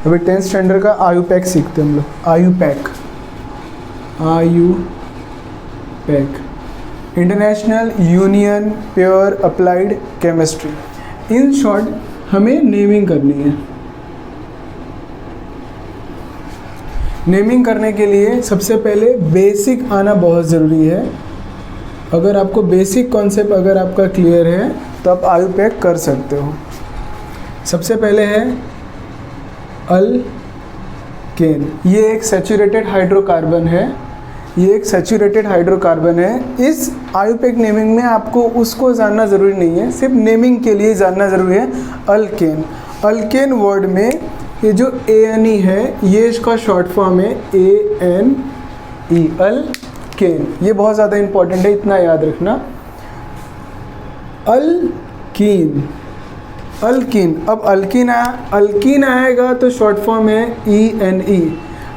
अभी 10th standard का IUPAC सीखते हैं हम लोग। IUPAC international union pure applied chemistry. In short हमें नेमिंग करनी है। नेमिंग करने के लिए सबसे पहले बेसिक आना बहुत ज़रूरी है। अगर आपको बेसिक कॉन्सेप्ट अगर आपका क्लियर है तो आप आयुपैक कर सकते हो। सबसे पहले है अल्केन। ये एक सैचुरेटेड हाइड्रोकार्बन है। इस आयुपैक नेमिंग में आपको उसको जानना ज़रूरी नहीं है, सिर्फ नेमिंग के लिए जानना ज़रूरी है। अल्केन वर्ड में ये जो ANE है ये इसका शॉर्ट फॉर्म है ANE, अल्केन। ये बहुत ज़्यादा इंपॉर्टेंट है, इतना याद रखना। अल्कीन। अब अल्कीन आएगा तो शॉर्ट फॉर्म है ENE।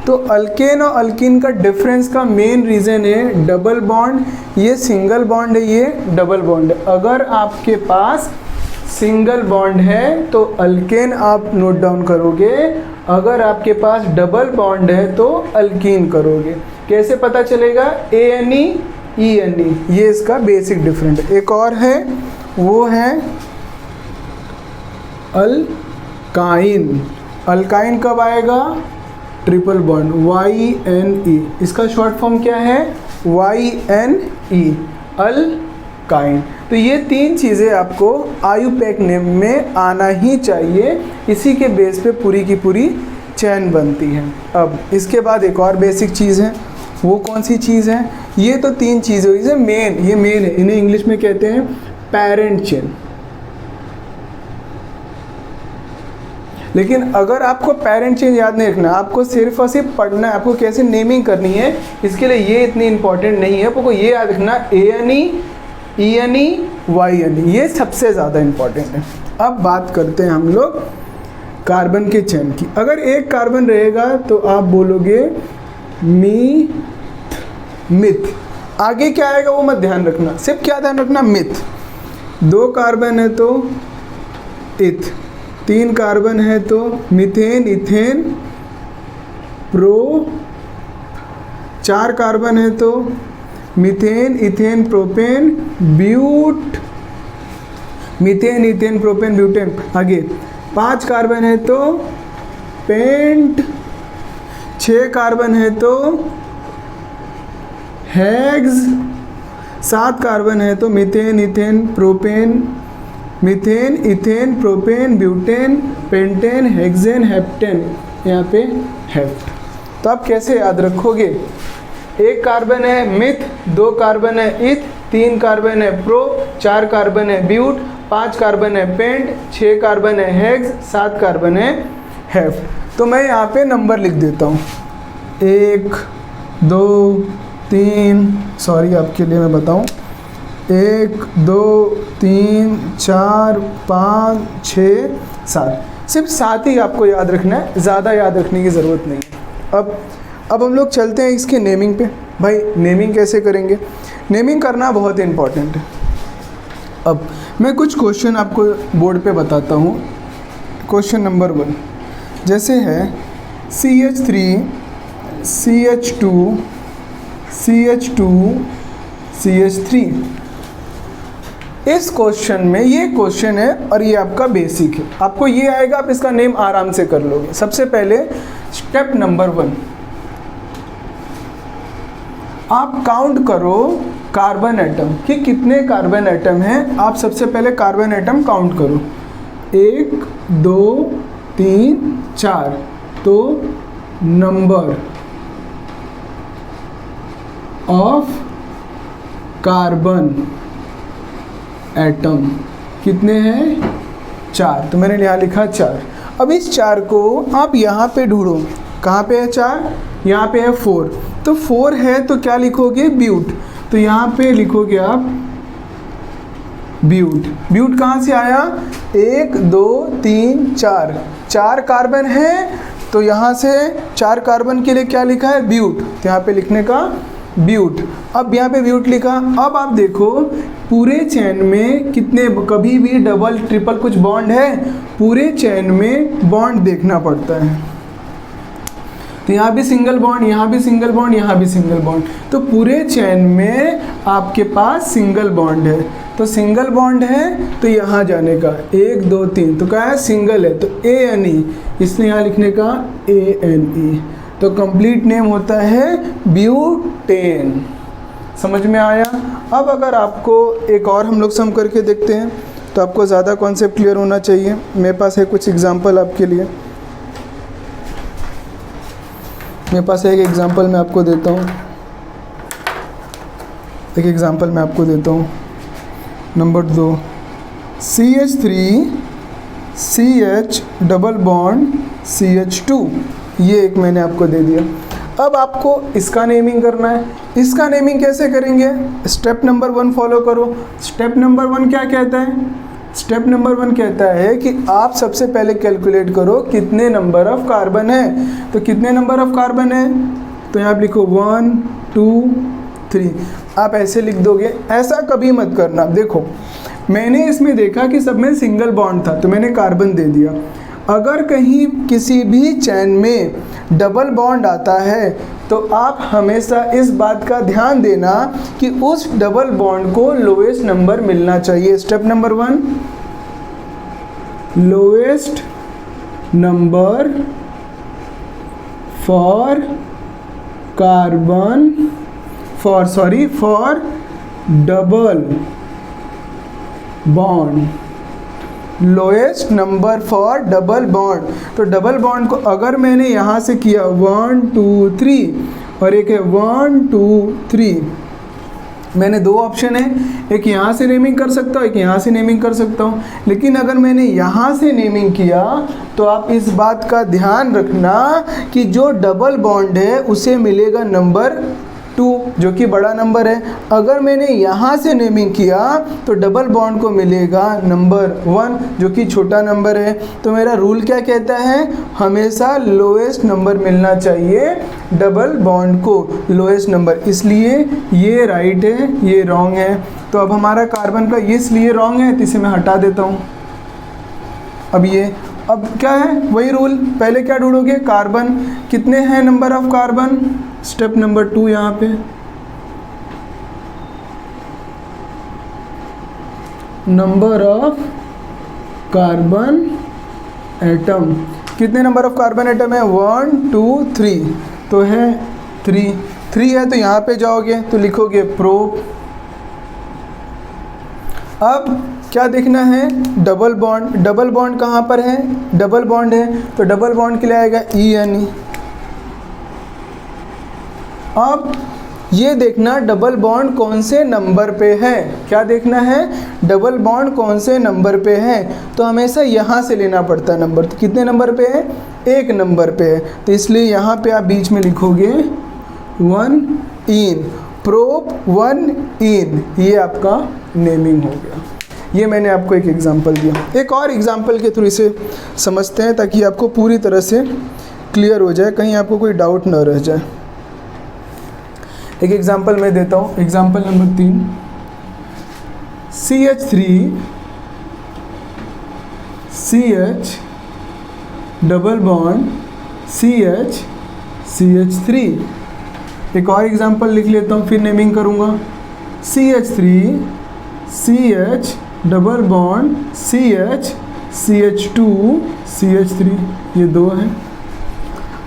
तो अल्केन और अल्कीन का डिफरेंस का मेन रीज़न है डबल बॉन्ड। ये सिंगल बॉन्ड है, ये डबल बॉन्ड है। अगर आपके पास सिंगल बॉन्ड है तो अल्केन आप नोट डाउन करोगे, अगर आपके पास डबल बॉन्ड है तो अल्कीन करोगे। कैसे पता चलेगा? ANE ENE, ये इसका बेसिक डिफरेंट है। एक और है, वो है अल्काइन कब आएगा? Triple bond YNE। इसका शॉर्ट फॉर्म क्या है? YNE, alkyne. तो ये 3 चीज़ें आपको आयुपैक नेम में आना ही चाहिए। इसी के बेस पे पूरी की पूरी चैन बनती है। अब इसके बाद एक और बेसिक चीज़ है, वो कौन सी चीज़ है? ये तो 3 चीज़ें हुई। ये मेन है। इन्हें इंग्लिश में कहते हैं पेरेंट चेन। लेकिन अगर आपको पेरेंट चेन याद नहीं रखना, आपको सिर्फ और सिर्फ पढ़ना है, आपको कैसे नेमिंग करनी है, इसके लिए ये इतनी इंपॉर्टेंट नहीं है। आपको ये याद रखना ANE ENE YNE, ये सबसे ज़्यादा इंपॉर्टेंट है। अब बात करते हैं हम लोग कार्बन के चेन की। अगर एक कार्बन रहेगा तो आप बोलोगे मिथ। आगे क्या आएगा वो मत ध्यान रखना, सिर्फ क्या ध्यान रखना? मिथ। 2 कार्बन है तो इथ, 3 कार्बन है तो मीथेन इथेन प्रो, 4 कार्बन है तो methane ethane propane but, methane ethane propane butane. आगे 5 कार्बन है तो पेंट, 6 कार्बन है तो हेक्स, 7 कार्बन है तो methane ethane propane, methane ethane propane butane pentane hexane heptane, यहाँ पे हेप्ट। तो आप कैसे याद रखोगे? 1 कार्बन है मिथ, 2 कार्बन है इथ, 3 कार्बन है प्रो, 4 कार्बन है ब्यूट, 5 कार्बन है पेंट, 6 कार्बन है हेक्स, 7 कार्बन है हेप्ट। तो मैं यहाँ पे नंबर लिख देता हूँ 1 2 3, सॉरी आपके लिए मैं बताऊँ, 1 2 3 4 5 6 7। सिर्फ 7 ही आपको याद रखना है, ज़्यादा याद रखने की ज़रूरत नहीं है। अब हम लोग चलते हैं इसके नेमिंग पे। भाई नेमिंग कैसे करेंगे? नेमिंग करना बहुत इम्पॉर्टेंट है। अब मैं कुछ क्वेश्चन आपको बोर्ड पे बताता हूँ। क्वेश्चन नंबर 1 जैसे है CH3 CH2 CH2 CH3। इस क्वेश्चन में ये क्वेश्चन है और ये आपका बेसिक है, आपको ये आएगा, आप इसका नेम आराम से कर लोगे। सबसे पहले स्टेप नंबर 1, आप काउंट करो कार्बन एटम कि कितने कार्बन एटम हैं। आप सबसे पहले कार्बन एटम काउंट करो, 1 2 3 4। तो नंबर ऑफ कार्बन एटम कितने हैं? 4। तो मैंने यहाँ लिखा 4। अब इस 4 को आप यहाँ पे ढूंढो, कहाँ पे है 4? यहाँ पे है 4। तो 4 है तो क्या लिखोगे? ब्यूट। तो यहाँ पे लिखोगे आप ब्यूट। ब्यूट कहाँ से आया? 1 2 3 4, 4 कार्बन है तो यहाँ से 4 कार्बन के लिए क्या लिखा है? ब्यूट। तो यहाँ पे लिखने का ब्यूट। अब यहाँ पे ब्यूट लिखा। अब आप देखो पूरे चेन में कितने, कभी भी डबल ट्रिपल कुछ बॉन्ड है? पूरे चेन में बॉन्ड देखना पड़ता है। तो यहाँ भी सिंगल बॉन्ड, यहाँ भी सिंगल बॉन्ड, यहाँ भी सिंगल बॉन्ड, तो पूरे चेन में आपके पास सिंगल बॉन्ड है। तो सिंगल बॉन्ड है तो यहाँ जाने का 1 2 3, तो क्या है सिंगल है तो ANE, इसलिए यहाँ लिखने का ANE। तो कंप्लीट नेम होता है ब्यूटेन। समझ में आया? अब अगर आपको एक और हम लोग सम करके देखते हैं तो आपको ज़्यादा कॉन्सेप्ट क्लियर होना चाहिए। मेरे पास है कुछ एग्जांपल आपके लिए, मेरे पास एक एग्जांपल मैं आपको देता हूँ, एक एग्जांपल मैं आपको देता हूँ। Number 2, CH3 CH double bond CH2, ये एक मैंने आपको दे दिया। अब आपको इसका नेमिंग करना है। इसका नेमिंग कैसे करेंगे? स्टेप नंबर 1 फॉलो करो। स्टेप नंबर 1 क्या कहता है? स्टेप नंबर 1 कहता है कि आप सबसे पहले कैलकुलेट करो कितने नंबर ऑफ कार्बन है। तो कितने नंबर ऑफ कार्बन है? तो यहाँ आप लिखो 1 2 3, आप ऐसे लिख दोगे। ऐसा कभी मत करना। देखो मैंने इसमें देखा कि सब में सिंगल बॉन्ड था तो मैंने कार्बन दे दिया। अगर कहीं किसी भी चैन में डबल बॉन्ड आता है तो आप हमेशा इस बात का ध्यान देना कि उस डबल बॉन्ड को लोएस्ट नंबर मिलना चाहिए। Step number 1, lowest number for carbon for double bond, lowest number for double bond. तो डबल बॉन्ड को अगर मैंने यहाँ से किया 1 2 3 और एक है 1 2 3, मैंने दो ऑप्शन है, एक यहाँ से नेमिंग कर सकता हूँ, एक यहाँ से नेमिंग कर सकता हूँ। लेकिन अगर मैंने यहाँ से नेमिंग किया तो आप इस बात का ध्यान रखना कि जो डबल बॉन्ड है उसे मिलेगा नंबर 2 जो कि बड़ा नंबर है। अगर मैंने यहाँ से नेमिंग किया तो डबल बॉन्ड को मिलेगा नंबर 1 जो कि छोटा नंबर है। तो मेरा रूल क्या कहता है? हमेशा लोएस्ट नंबर मिलना चाहिए डबल बॉन्ड को, लोएस्ट नंबर। इसलिए ये राइट है, ये रॉन्ग है। तो अब हमारा कार्बन का ये इसलिए रॉन्ग है तो इसे मैं हटा देता हूँ। अब क्या है? वही रूल। पहले क्या ढूंढोगे? कार्बन कितने हैं number of carbon. Step number 2 यहाँ पे नंबर ऑफ कार्बन एटम, कितने नंबर ऑफ कार्बन एटम है? 1 2 3, तो है 3 है तो यहाँ पे जाओगे तो लिखोगे प्रोप। अब क्या देखना है? Double bond. डबल बॉन्ड कहाँ पर है? डबल बॉन्ड है तो डबल बॉन्ड के लिए आएगा ENE। अब ये देखना डबल बॉन्ड कौन से नंबर पे है। क्या देखना है? डबल बॉन्ड कौन से नंबर पे है। तो हमेशा यहाँ से लेना पड़ता है नंबर। तो कितने नंबर पे है? 1 नंबर पे है। तो इसलिए यहाँ पे आप बीच में लिखोगे 1 इन, प्रोप 1 इन, ये आपका नेमिंग हो गया। ये मैंने आपको एक एग्जांपल दिया। एक और एग्जांपल के थ्रू इसे समझते हैं ताकि आपको पूरी तरह से क्लियर हो जाए, कहीं आपको कोई डाउट न रह जाए। एक एग्जांपल मैं देता हूँ। Example number 3, CH3 CH double bond CH CH3। एक और एग्जांपल लिख लेता हूँ फिर नेमिंग करूँगा। CH3 CH double bond CH CH2 CH3, ये दो हैं।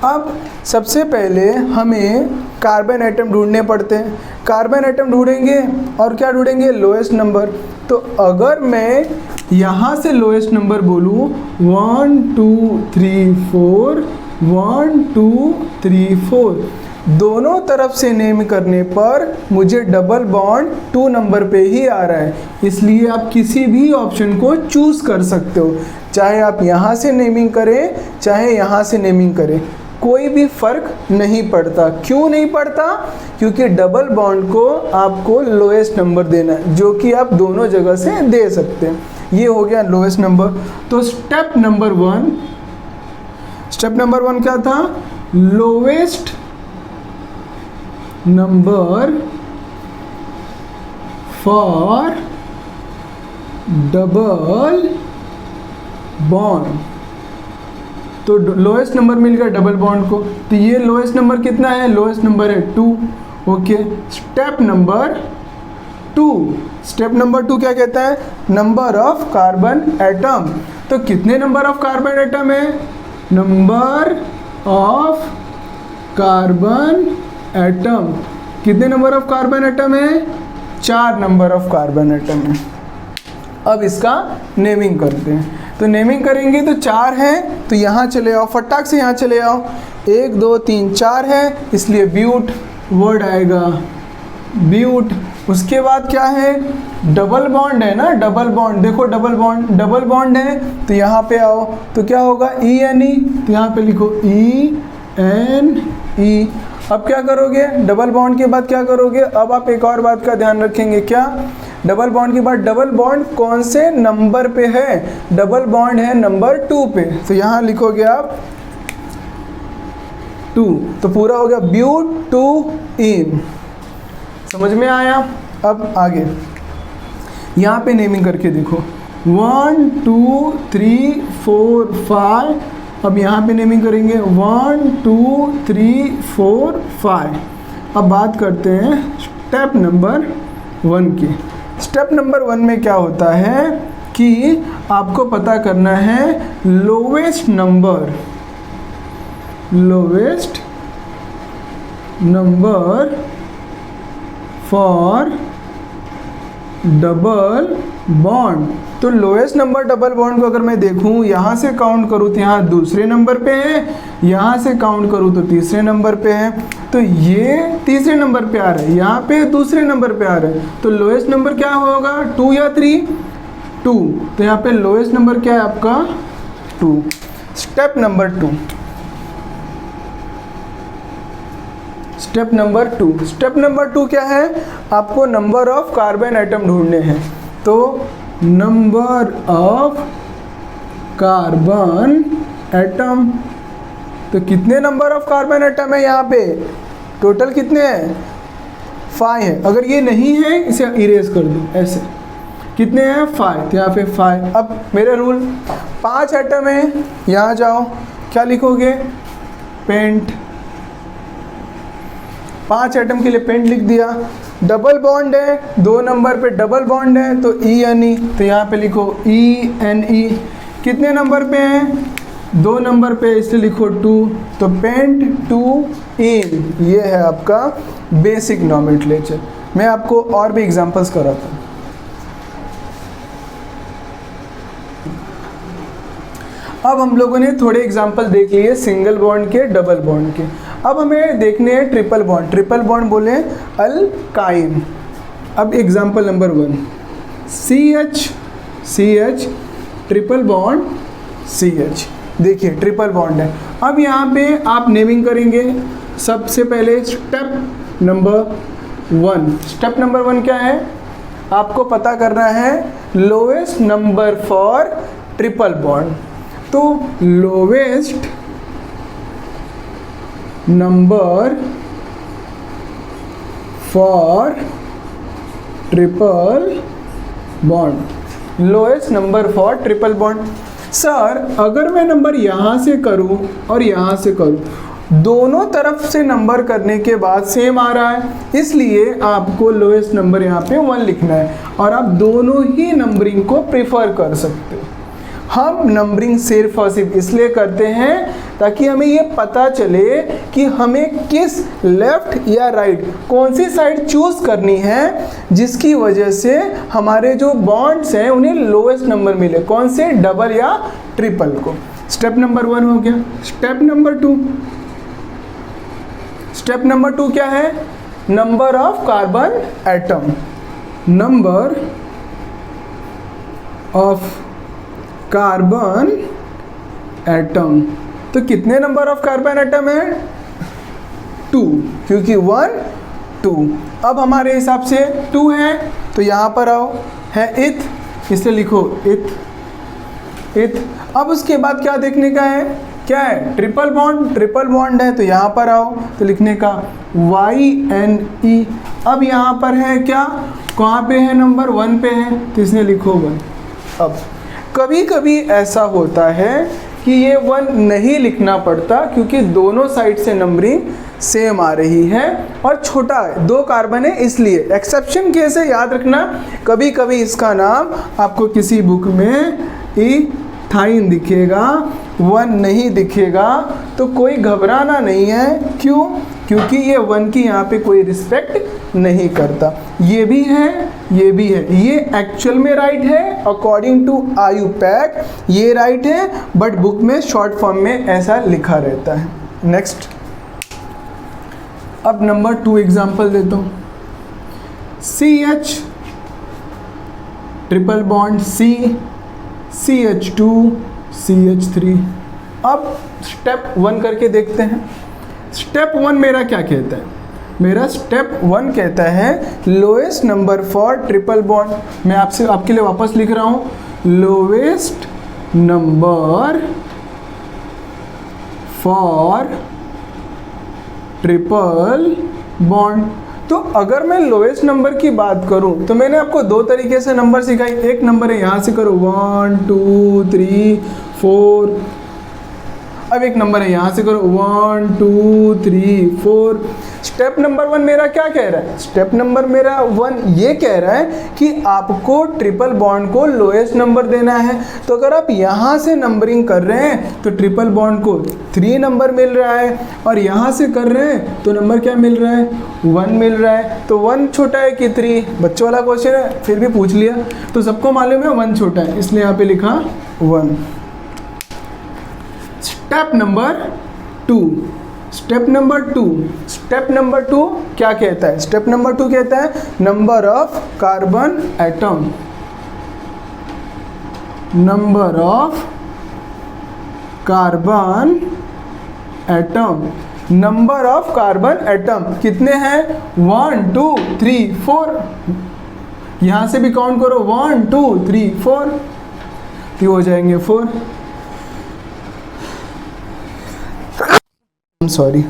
अब सबसे पहले हमें कार्बन एटम ढूंढने पड़ते हैं। कार्बन एटम ढूंढेंगे और क्या ढूंढेंगे? Lowest number. तो अगर मैं यहाँ से लोएस्ट नंबर बोलूँ 1 2 3 4, 1 2 3 4, दोनों तरफ से नेम करने पर मुझे डबल बॉन्ड 2 नंबर पे ही आ रहा है। इसलिए आप किसी भी ऑप्शन को चूज़ कर सकते हो, चाहे आप यहाँ से नेमिंग करें चाहे यहाँ से नेमिंग करें, कोई भी फर्क नहीं पड़ता। क्यों नहीं पड़ता? क्योंकि डबल बॉन्ड को आपको लोएस्ट नंबर देना है जो कि आप दोनों जगह से दे सकते हैं। ये हो गया लोएस्ट नंबर। तो स्टेप नंबर 1 क्या था? Lowest number for double bond. तो लोएस्ट नंबर मिल गया डबल बॉन्ड को। तो ये लोएस्ट नंबर कितना है? लोएस्ट नंबर है 2। Okay, step number 2, step number 2 क्या कहता है? Number of carbon atom. तो कितने नंबर ऑफ कार्बन एटम है? Number of carbon atom. कितने नंबर ऑफ कार्बन एटम है? 4 नंबर ऑफ कार्बन एटम है। अब इसका नेमिंग करते हैं। तो नेमिंग करेंगे तो 4 है, तो यहाँ चले आओ, फटाक से यहाँ चले आओ। 1 2 3 4 है, इसलिए ब्यूट वर्ड आएगा, ब्यूट। उसके बाद क्या है? डबल बॉन्ड है ना, डबल बॉन्ड। देखो डबल बॉन्ड है, तो यहाँ पे आओ, तो क्या होगा? ENE, तो यहाँ पे लिखो ENE। अब क्या करोगे? डबल बॉन्ड के बाद क्या करोगे? अब आप एक और बात का ध्यान रखेंगे, क्या? डबल बॉन्ड के बाद डबल बॉन्ड कौन से नंबर पे है? डबल बॉन्ड है नंबर 2 पे, तो यहाँ लिखोगे आप 2। तो पूरा हो गया ब्यूट 2 इन। समझ में आया? अब आगे यहाँ पे नेमिंग करके देखो, 1 2 3 4 5। अब यहाँ पे नेमिंग करेंगे 1 2 3 4 5। अब बात करते हैं स्टेप नंबर 1 की। स्टेप नंबर 1 में क्या होता है कि आपको पता करना है lowest number for double bond. तो लोएस्ट नंबर डबल बॉन्ड को अगर मैं देखूं, यहाँ से काउंट करूँ तो यहाँ दूसरे नंबर पे है, यहाँ से काउंट करूँ तो तीसरे नंबर पे है। तो ये तीसरे नंबर पे आ रहा है, यहाँ पे दूसरे नंबर पे आ रहा है। तो लोएस्ट नंबर क्या होगा? 2 या 3? 2। तो यहाँ पे लोएस्ट नंबर क्या है आपका? 2। Step number 2, step number 2। Step number 2 क्या है? आपको नंबर ऑफ कार्बन एटम ढूंढने हैं। तो नंबर ऑफ कार्बन एटम, तो कितने नंबर ऑफ कार्बन एटम है यहाँ पे? टोटल कितने हैं? 5 है। अगर ये नहीं है इसे इरेज कर दो ऐसे। कितने हैं? 5। तो यहाँ पे 5। अब मेरा रूल, 5 एटम है, यहाँ जाओ, क्या लिखोगे? पेंट। 5 एटम के लिए पेंट लिख दिया। डबल बॉन्ड है, 2 नंबर पे डबल बॉन्ड है, तो ENE। तो यहाँ पे लिखो ENE। कितने नंबर पे हैं? 2 नंबर पे, इसलिए लिखो 2। तो पेंट 2 इन। ये है आपका बेसिक नॉमेनक्लेचर। मैं आपको और भी एग्जांपल्स कराता हूँ। अब हम लोगों ने थोड़े एग्जांपल देख लिए सिंगल बॉन्ड के, डबल बॉन्ड के। अब हमें देखने हैं ट्रिपल बॉन्ड। ट्रिपल बॉन्ड बोले अल्काइन। अब example number 1, CH triple bond CH। देखिए ट्रिपल बॉन्ड है। अब यहाँ पे आप नेमिंग करेंगे। सबसे पहले स्टेप नंबर 1। स्टेप नंबर 1 क्या है? आपको पता करना है lowest number for triple bond. तो lowest number for triple bond, lowest number for triple bond. Sir अगर मैं नंबर यहाँ से करूँ और यहाँ से करूँ, दोनों तरफ से नंबर करने के बाद सेम आ रहा है, इसलिए आपको लोएस्ट नंबर यहाँ पे 1 लिखना है और आप दोनों ही नंबरिंग को प्रेफर कर सकते हो। हम नंबरिंग सिर्फ और सिर्फ इसलिए करते हैं ताकि हमें ये पता चले कि हमें किस लेफ्ट या राइट, कौन सी साइड चूज करनी है, जिसकी वजह से हमारे जो बॉन्ड्स हैं उन्हें लोएस्ट नंबर मिले। कौन से? डबल या ट्रिपल को। स्टेप नंबर 1 हो गया। स्टेप नंबर 2, स्टेप नंबर 2 क्या है? Number of carbon atom. Number of carbon atom. तो कितने नंबर ऑफ कार्बन एटम है? 2, क्योंकि 1 2। अब हमारे हिसाब से 2 है, तो यहाँ पर आओ, है इथ, इसे लिखो इथ। अब उसके बाद क्या देखने का है? क्या है? Triple bond. ट्रिपल बॉन्ड है तो यहाँ पर आओ, तो लिखने का YNE। अब यहाँ पर है क्या? कहाँ पे है? नंबर 1 पे है, तो इसने लिखो 1। अब कभी कभी ऐसा होता है कि ये 1 नहीं लिखना पड़ता, क्योंकि दोनों साइड से नंबरिंग सेम आ रही है और छोटा है, 2 कार्बन है इसलिए। एक्सेप्शन केस है, याद रखना, कभी कभी इसका नाम आपको किसी बुक में इथाइन दिखेगा, 1 नहीं दिखेगा, तो कोई घबराना नहीं है। क्यों? क्योंकि ये 1 की यहाँ पे कोई रिस्पेक्ट नहीं करता। ये भी है, ये भी है, ये एक्चुअल में राइट है अकॉर्डिंग टू आयुपैक, ये राइट है, बट बुक में शॉर्ट फॉर्म में ऐसा लिखा रहता है। नेक्स्ट, अब नंबर 2 एग्जाम्पल देता हूँ। CH triple bond C, CH2 CH3। अब स्टेप 1 करके देखते हैं। स्टेप 1 मेरा क्या कहता है? मेरा स्टेप 1 कहता है lowest number for triple bond. मैं आपके लिए वापस लिख रहा हूँ, lowest number for triple bond. तो अगर मैं लोएस्ट नंबर की बात करूं तो मैंने आपको 2 तरीके से नंबर सिखाई। एक नंबर है यहाँ से करो 1 2 3 4, अब एक नंबर है यहाँ से करो 1 2 3 4। स्टेप नंबर 1 मेरा क्या कह रहा है? स्टेप नंबर मेरा 1 ये कह रहा है कि आपको ट्रिपल बॉन्ड को लोएस्ट नंबर देना है। तो अगर आप यहाँ से नंबरिंग कर रहे हैं तो ट्रिपल बॉन्ड को 3 नंबर मिल रहा है, और यहाँ से कर रहे हैं तो नंबर क्या मिल रहा है? 1 मिल रहा है। तो 1 छोटा है कि 3? बच्चों वाला क्वेश्चन है, फिर भी पूछ लिया। तो सबको मालूम है 1 छोटा है, इसलिए यहाँ पे लिखा 1। Step number 2, step number 2, step number 2 क्या कहता है? स्टेप नंबर 2 कहता है number of carbon atom, number of carbon atom, number of carbon atom कितने हैं? 1 2 3 4। यहां से भी काउंट करो 1 2 3 4, तो हो जाएंगे 4। सॉरी,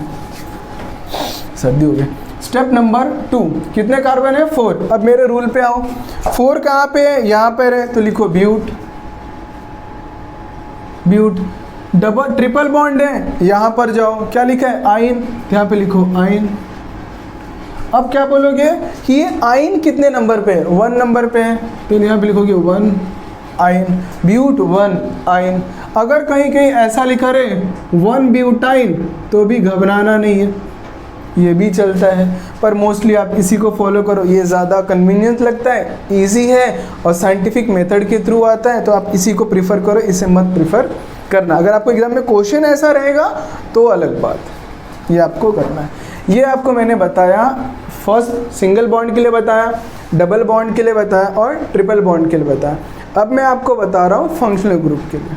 सर्दी हो गई। स्टेप नंबर 2, कितने कार्बन है? 4। अब मेरे रूल पे आओ। 4 कहाँ पे है? यहाँ पर है, तो लिखो but. But double triple bond है, यहाँ पर जाओ, क्या लिखा है? आइन, यहाँ पे लिखो आइन। अब क्या बोलोगे कि ये आइन कितने नंबर पे है? 1 नंबर पे है, तो यहाँ पे लिखोगे 1 आइन, ब्यूट 1 आइन। अगर कहीं कहीं ऐसा लिखा रहे 1 ब्यूटाइन तो भी घबराना नहीं है, ये भी चलता है, पर मोस्टली आप इसी को फॉलो करो, ये ज़्यादा कन्वीनियंट लगता है, इजी है और साइंटिफिक मेथड के थ्रू आता है, तो आप इसी को प्रीफर करो, इसे मत प्रीफर करना। अगर आपको एग्जाम में क्वेश्चन ऐसा रहेगा तो अलग बात, ये आपको करना है। ये आपको मैंने बताया, फर्स्ट सिंगल बॉन्ड के लिए बताया, डबल बॉन्ड के लिए बताया और ट्रिपल बॉन्ड के लिए बताया। अब मैं आपको बता रहा हूँ फंक्शनल ग्रुप के लिए।